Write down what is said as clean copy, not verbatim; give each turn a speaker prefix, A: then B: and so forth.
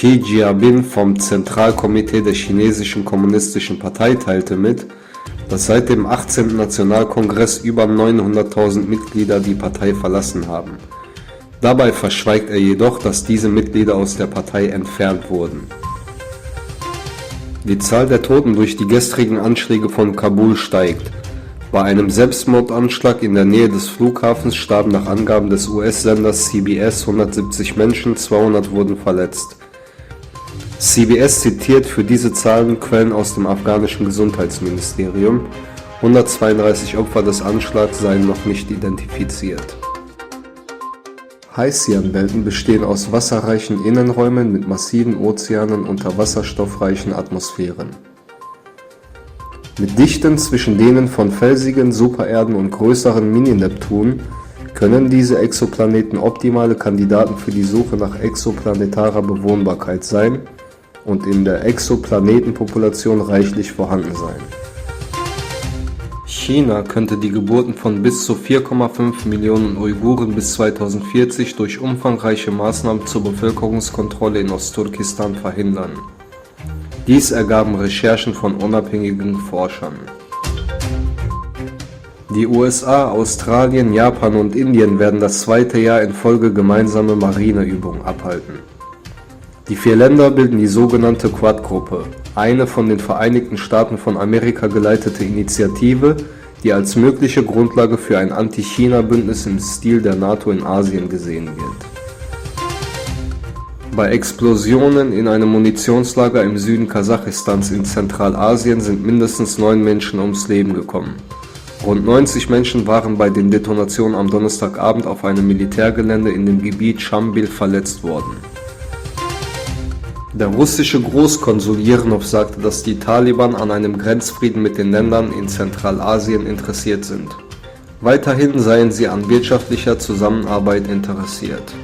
A: Xi Jinping vom Zentralkomitee der chinesischen Kommunistischen Partei teilte mit, dass seit dem 18. Nationalkongress über 900.000 Mitglieder die Partei verlassen haben. Dabei verschweigt er jedoch, dass diese Mitglieder aus der Partei entfernt wurden. Die Zahl der Toten durch die gestrigen Anschläge von Kabul steigt. Bei einem Selbstmordanschlag in der Nähe des Flughafens starben nach Angaben des US-Senders CBS 170 Menschen, 200 wurden verletzt. CBS zitiert für diese Zahlen Quellen aus dem afghanischen Gesundheitsministerium. 132 Opfer des Anschlags seien noch nicht identifiziert. Haixian-Welten bestehen aus wasserreichen Innenräumen mit massiven Ozeanen unter wasserstoffreichen Atmosphären. Mit Dichten zwischen denen von felsigen Supererden und größeren Mini-Neptunen können diese Exoplaneten optimale Kandidaten für die Suche nach exoplanetarer Bewohnbarkeit sein und in der Exoplanetenpopulation reichlich vorhanden sein. China könnte die Geburten von bis zu 4,5 Millionen Uiguren bis 2040 durch umfangreiche Maßnahmen zur Bevölkerungskontrolle in Ostturkestan verhindern. Dies ergaben Recherchen von unabhängigen Forschern. Die USA, Australien, Japan und Indien werden das zweite Jahr in Folge gemeinsame Marineübungen abhalten. Die 4 Länder bilden die sogenannte Quad-Gruppe, eine von den Vereinigten Staaten von Amerika geleitete Initiative, die als mögliche Grundlage für ein Anti-China-Bündnis im Stil der NATO in Asien gesehen wird. Bei Explosionen in einem Munitionslager im Süden Kasachstans in Zentralasien sind mindestens 9 Menschen ums Leben gekommen. Rund 90 Menschen waren bei den Detonationen am Donnerstagabend auf einem Militärgelände in dem Gebiet Schambil verletzt worden. Der russische Großkonsul Jirnow sagte, dass die Taliban an einem Grenzfrieden mit den Ländern in Zentralasien interessiert sind. Weiterhin seien sie an wirtschaftlicher Zusammenarbeit interessiert.